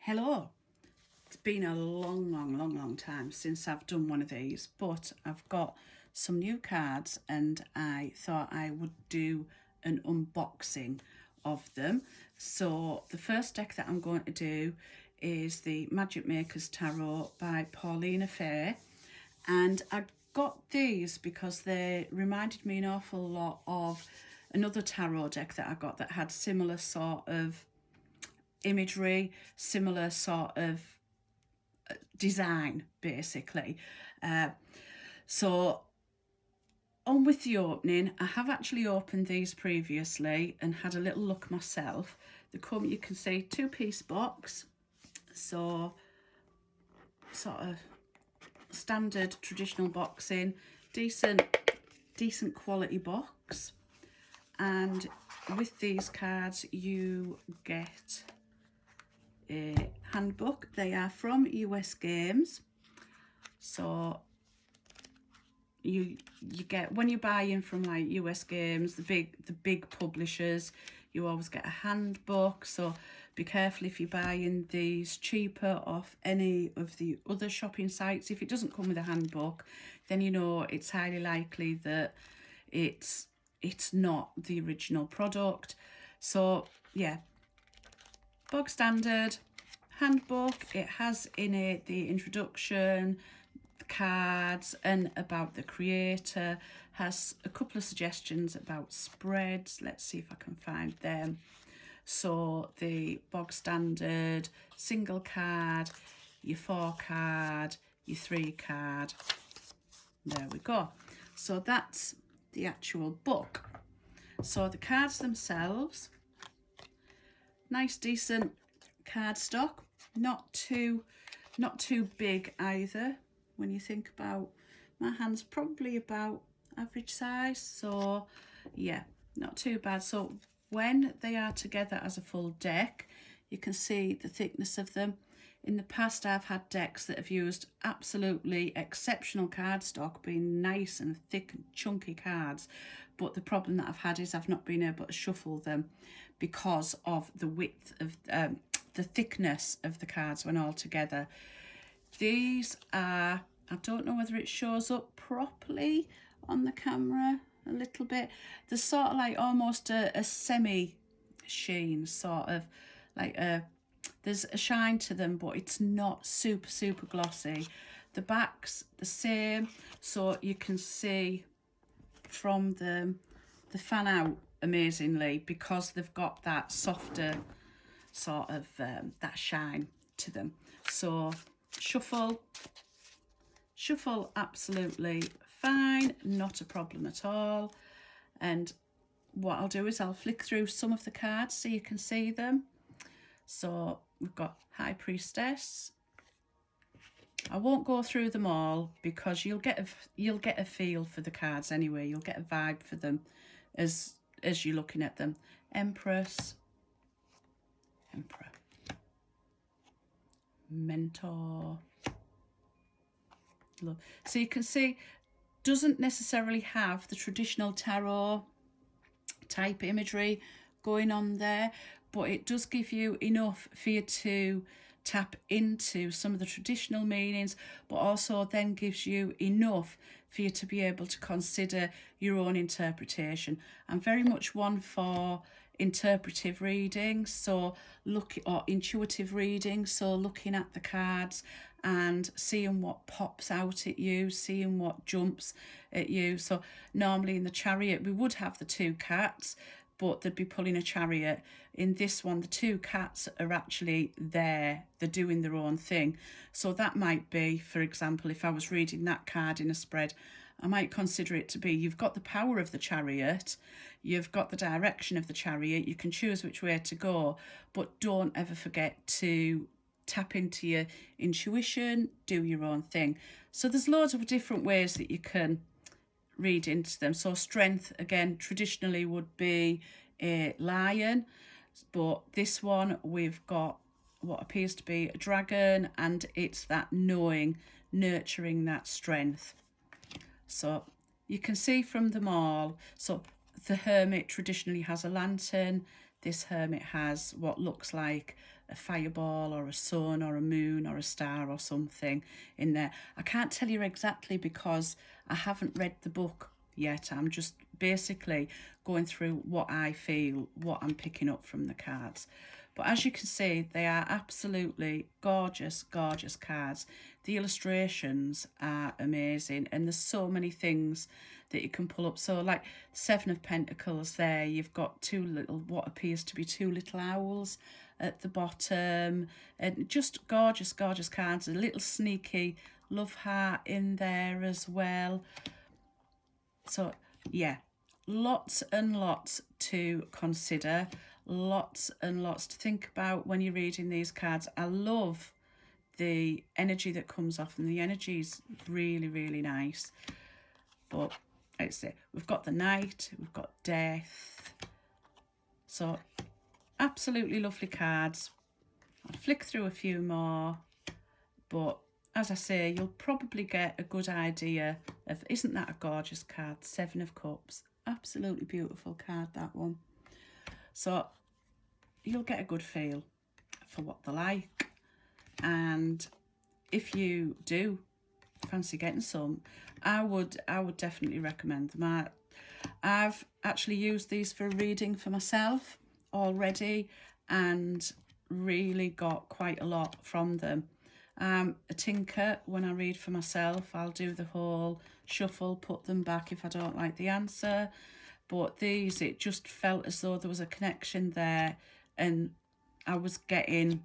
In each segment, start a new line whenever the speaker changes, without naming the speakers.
Hello. It's been a long time since I've done one of these, but I've got some new cards and I thought I would do an unboxing of them. So the first deck that I'm going to do is the Magicmakers Tarot by Paulina, and I got these because they reminded me an awful lot of another tarot deck that I got that had similar sort of imagery, similar sort of design, basically. So on with the opening, I have actually opened these previously and had a little look myself. They come, you can see, two-piece box, so sort of standard traditional boxing, decent quality box. And with these cards you get a handbook. They are from US Games, so you get, when you buy in from like US Games, the big publishers, you always get a handbook. So be careful if you buy in these cheaper off any of the other shopping sites. If it doesn't come with a handbook, then you know it's highly likely that it's not the original product. So yeah, bog standard handbook. It has in it the introduction, the cards, and about the creator. Has a couple of suggestions about spreads. Let's see if I can find them. So the bog standard single card, your 4 card, your 3 card. There we go. So that's the actual book. So the cards themselves, nice decent cardstock, not too big either. When you think about, my hand's probably about average size, so yeah, not too bad. So when they are together as a full deck, you can see the thickness of them. In the past, I've had decks that have used absolutely exceptional cardstock, being nice and thick and chunky cards, but the problem that I've had is I've not been able to shuffle them because of the width of the thickness of the cards when all together. These are, I don't know whether it shows up properly on the camera a little bit. There's sort of like almost a semi sheen, sort of like there's a shine to them, but it's not super glossy. The back's the same, so you can see from them they fan out amazingly because they've got that softer sort of that shine to them. So shuffle absolutely fine, not a problem at all. And what I'll do is I'll flick through some of the cards so you can see them. So we've got High Priestess. I won't go through them all because you'll get a feel for the cards anyway. You'll get a vibe for them as you're looking at them. Empress, Emperor, Mentor. Love. So you can see, doesn't necessarily have the traditional tarot type imagery going on there, but it does give you enough for you to tap into some of the traditional meanings, but also then gives you enough for you to be able to consider your own interpretation. I'm very much one for interpretive reading, so or intuitive reading, so looking at the cards and seeing what pops out at you, seeing what jumps at you. So normally in the Chariot we would have the 2 cats, but they'd be pulling a chariot. In this one, the 2 cats are actually there, they're doing their own thing. So that might be, for example, if I was reading that card in a spread, I might consider it to be, you've got the power of the chariot, you've got the direction of the chariot, you can choose which way to go, but don't ever forget to tap into your intuition, do your own thing. So there's loads of different ways that you can read into them. So strength, again, traditionally would be a lion, but this one we've got what appears to be a dragon, and it's that knowing, nurturing that strength. So you can see from them all, so the hermit traditionally has a lantern. This hermit has what looks like a fireball or a sun or a moon or a star or something in there. I can't tell you exactly because I haven't read the book yet. I'm just basically going through what I feel, what I'm picking up from the cards. But as you can see, they are absolutely gorgeous, gorgeous cards. The illustrations are amazing, and there's so many things that you can pull up. So like Seven of Pentacles there, you've got what appears to be two little owls at the bottom, and just gorgeous, gorgeous cards. A little sneaky love heart in there as well. So yeah, lots and lots to consider, lots and lots to think about when you're reading these cards. I love the energy that comes off, and the energy is really, really nice. But like I say, we've got the Knight, we've got Death. So absolutely lovely cards. I'll flick through a few more, but as I say, you'll probably get a good idea of, isn't that a gorgeous card? Seven of Cups. Absolutely beautiful card, that one. So you'll get a good feel for what they're like. And if you do fancy getting some, I would definitely recommend them. I've actually used these for reading for myself already and really got quite a lot from them. A tinker when I read for myself. I'll do the whole shuffle, put them back if I don't like the answer. But these, it just felt as though there was a connection there, and I was getting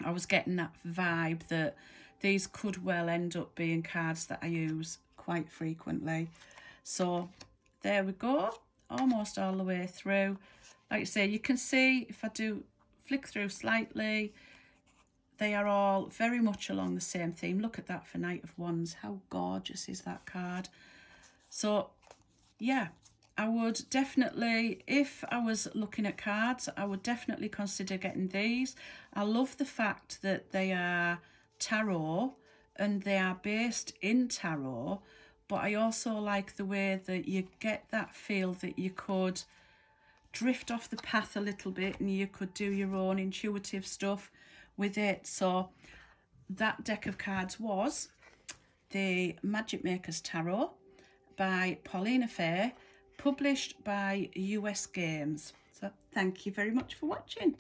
that vibe that these could well end up being cards that I use quite frequently. So there we go, almost all the way through. Like I say, you can see if I do flick through slightly, they are all very much along the same theme. Look at that for Knight of Wands. How gorgeous is that card? So yeah, I would definitely, if I was looking at cards, I would definitely consider getting these. I love the fact that they are tarot and they are based in tarot, but I also like the way that you get that feel that you could drift off the path a little bit and you could do your own intuitive stuff with it. So that deck of cards was the Magicmakers Tarot by Paulina, published by US Games. So thank you very much for watching.